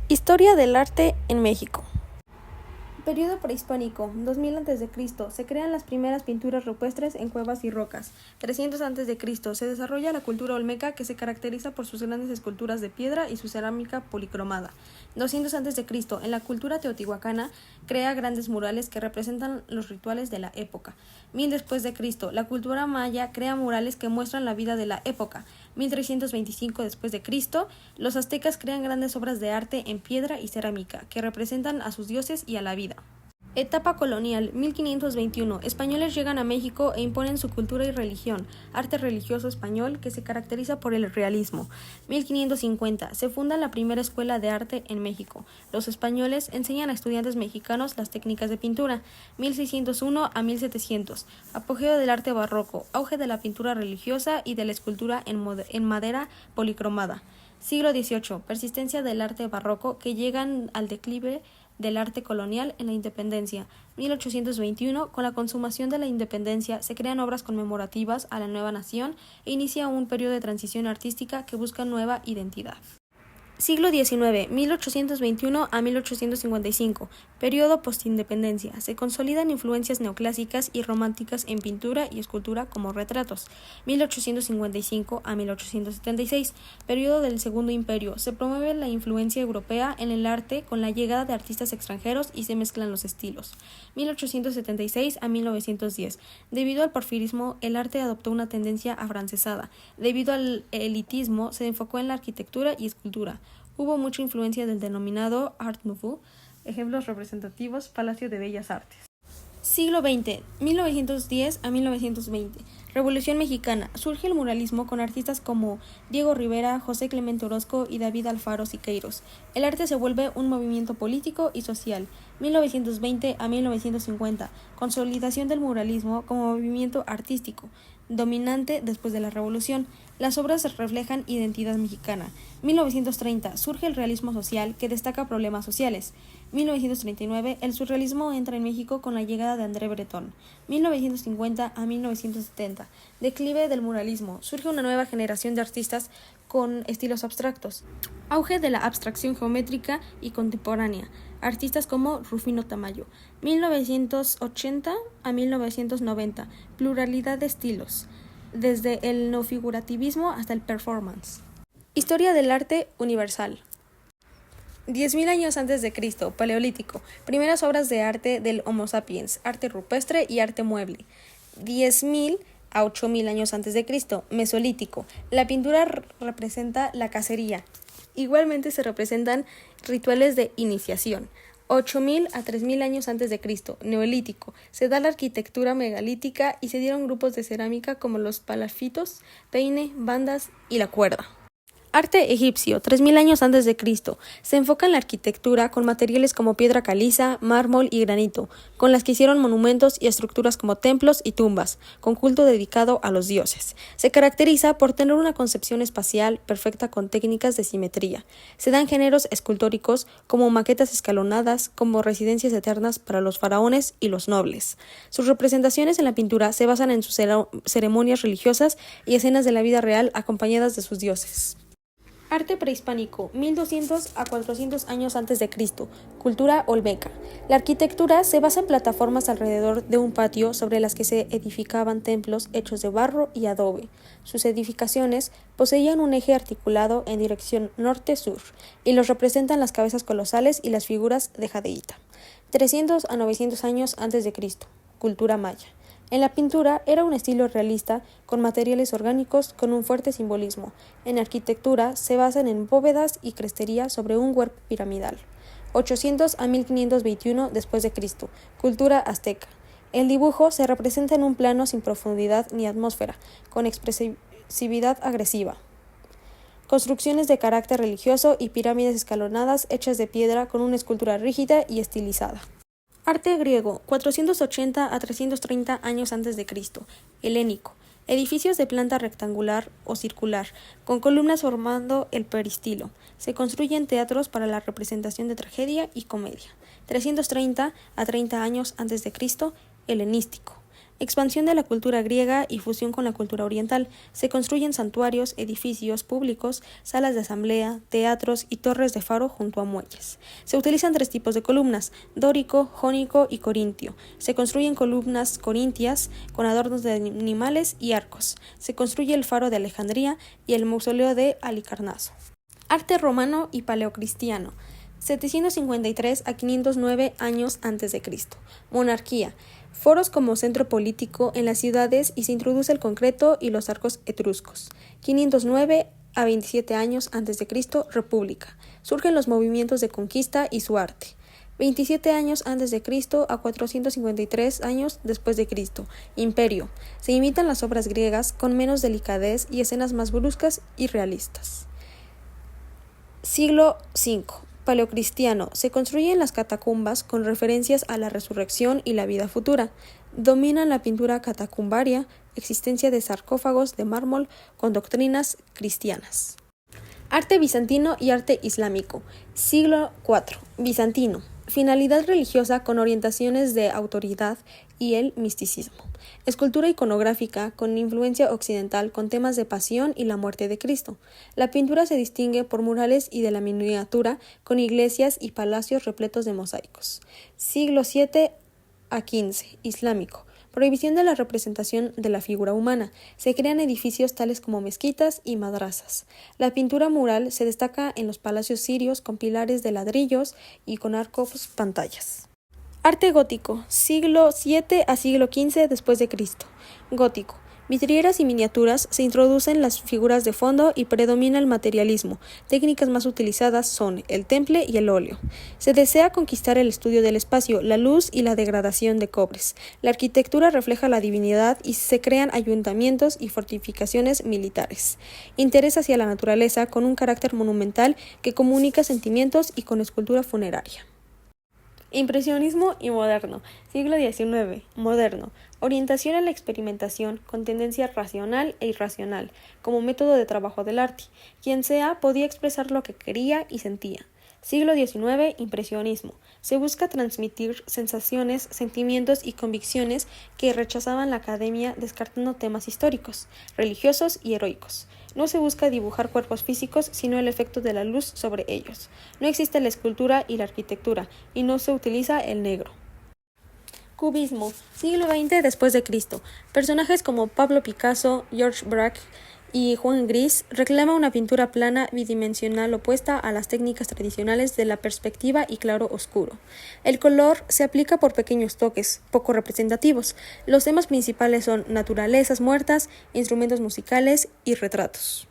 Historia del arte en México. Periodo prehispánico, 2000 a.C. Se crean las primeras pinturas rupestres en cuevas y rocas. 300 a.C. Se desarrolla la cultura olmeca, que se caracteriza por sus grandes esculturas de piedra y su cerámica policromada. 200 a.C. En la cultura teotihuacana crea grandes murales que representan los rituales de la época. 1000 después de Cristo, la cultura maya crea murales que muestran la vida de la época. 1325 después de Cristo, los aztecas crean grandes obras de arte en piedra y cerámica que representan a sus dioses y a la vida. Etapa colonial, 1521. Españoles llegan a México e imponen su cultura y religión, arte religioso español que se caracteriza por el realismo. 1550. Se funda la primera escuela de arte en México. Los españoles enseñan a estudiantes mexicanos las técnicas de pintura. 1601 a 1700. Apogeo del arte barroco, auge de la pintura religiosa y de la escultura en madera policromada. Siglo XVIII. Persistencia del arte barroco que llegan al declive del arte colonial en la independencia. 1821, con la consumación de la independencia, se crean obras conmemorativas a la nueva nación e inicia un periodo de transición artística que busca nueva identidad. Siglo XIX, 1821 a 1855, periodo postindependencia. Se consolidan influencias neoclásicas y románticas en pintura y escultura como retratos. 1855 a 1876, periodo del Segundo Imperio. Se promueve la influencia europea en el arte con la llegada de artistas extranjeros y se mezclan los estilos. 1876 a 1910, debido al porfirismo, el arte adoptó una tendencia afrancesada. Debido al elitismo, se enfocó en la arquitectura y escultura. Hubo mucha influencia del denominado Art Nouveau, ejemplos representativos, Palacio de Bellas Artes. Siglo XX, 1910 a 1920. Revolución Mexicana. Surge el muralismo con artistas como Diego Rivera, José Clemente Orozco y David Alfaro Siqueiros. El arte se vuelve un movimiento político y social. 1920 a 1950. Consolidación del muralismo como movimiento artístico dominante después de la Revolución. Las obras reflejan identidad mexicana. 1930. Surge el realismo social, que destaca problemas sociales. 1939. El surrealismo entra en México con la llegada de André Breton. 1950 a 1970. Declive del muralismo. Surge una nueva generación de artistas con estilos abstractos. Auge de la abstracción geométrica y contemporánea. Artistas como Rufino Tamayo. 1980 a 1990. Pluralidad de estilos, desde el neofigurativismo hasta el performance. Historia del arte universal. 10.000 años antes de Cristo, Paleolítico. Primeras obras de arte del Homo sapiens, arte rupestre y arte mueble. 10.000 a 8.000 años antes de Cristo, Mesolítico. La pintura representa la cacería. Igualmente se representan rituales de iniciación. 8.000 a 3.000 años antes de Cristo, Neolítico. Se da la arquitectura megalítica y se dieron grupos de cerámica como los palafitos, peine, bandas y la cuerda. Arte egipcio, 3.000 años antes de Cristo. Se enfoca en la arquitectura con materiales como piedra caliza, mármol y granito, con las que hicieron monumentos y estructuras como templos y tumbas, con culto dedicado a los dioses. Se caracteriza por tener una concepción espacial perfecta con técnicas de simetría. Se dan géneros escultóricos como maquetas escalonadas, como residencias eternas para los faraones y los nobles. Sus representaciones en la pintura se basan en sus ceremonias religiosas y escenas de la vida real acompañadas de sus dioses. Arte prehispánico, 1200 a 400 años antes de Cristo, cultura olmeca. La arquitectura se basa en plataformas alrededor de un patio sobre las que se edificaban templos hechos de barro y adobe. Sus edificaciones poseían un eje articulado en dirección norte-sur y los representan las cabezas colosales y las figuras de jadeíta. 300 a 900 años antes de Cristo, cultura maya. En la pintura era un estilo realista con materiales orgánicos con un fuerte simbolismo. En arquitectura se basan en bóvedas y crestería sobre un cuerpo piramidal. 800 a 1521 después de Cristo, cultura azteca. El dibujo se representa en un plano sin profundidad ni atmósfera, con expresividad agresiva. Construcciones de carácter religioso y pirámides escalonadas hechas de piedra con una escultura rígida y estilizada. Arte griego, 480 a 330 años antes de Cristo, helénico. Edificios de planta rectangular o circular, con columnas formando el peristilo. Se construyen teatros para la representación de tragedia y comedia. 330 a 30 años antes de Cristo, helenístico. Expansión de la cultura griega y fusión con la cultura oriental. Se construyen santuarios, edificios públicos, salas de asamblea, teatros y torres de faro junto a muelles. Se utilizan 3 tipos de columnas: dórico, jónico y corintio. Se construyen columnas corintias con adornos de animales y arcos. Se construye el faro de Alejandría y el mausoleo de Halicarnaso. Arte romano y paleocristiano. 753 a 509 años antes de Cristo. Monarquía. Foros como centro político en las ciudades y se introduce el concreto y los arcos etruscos. 509 a 27 años antes de Cristo. República. Surgen los movimientos de conquista y su arte. 27 años antes de Cristo a 453 años después de Cristo. Imperio. Se imitan las obras griegas con menos delicadez y escenas más bruscas y realistas. Siglo V. Paleocristiano. Se construyen las catacumbas con referencias a la resurrección y la vida futura. Dominan la pintura catacumbaria, existencia de sarcófagos de mármol con doctrinas cristianas. Arte bizantino y arte islámico. Siglo IV. Bizantino. Finalidad religiosa con orientaciones de autoridad y el misticismo. Escultura iconográfica con influencia occidental con temas de pasión y la muerte de Cristo. La pintura se distingue por murales y de la miniatura con iglesias y palacios repletos de mosaicos. Siglo VII a XV. Islámico. Prohibición de la representación de la figura humana. Se crean edificios tales como mezquitas y madrasas. La pintura mural se destaca en los palacios sirios con pilares de ladrillos y con arcos pantallas. Arte gótico. Siglo VII a siglo XV después de Cristo. Gótico. Vidrieras y miniaturas se introducen las figuras de fondo y predomina el materialismo. Técnicas más utilizadas son el temple y el óleo. Se desea conquistar el estudio del espacio, la luz y la degradación de cobres. La arquitectura refleja la divinidad y se crean ayuntamientos y fortificaciones militares. Interés hacia la naturaleza con un carácter monumental que comunica sentimientos y con escultura funeraria. Impresionismo y moderno. Siglo XIX. Moderno. Orientación a la experimentación con tendencia racional e irracional, como método de trabajo del arte. Quien sea podía expresar lo que quería y sentía. Siglo XIX. Impresionismo. Se busca transmitir sensaciones, sentimientos y convicciones que rechazaban la academia descartando temas históricos, religiosos y heroicos. No se busca dibujar cuerpos físicos, sino el efecto de la luz sobre ellos. No existe la escultura y la arquitectura, y no se utiliza el negro. Cubismo. Siglo XX después de Cristo. Personajes como Pablo Picasso, George Braque y Juan Gris reclama una pintura plana bidimensional opuesta a las técnicas tradicionales de la perspectiva y claro oscuro. El color se aplica por pequeños toques, poco representativos. Los temas principales son naturalezas muertas, instrumentos musicales y retratos.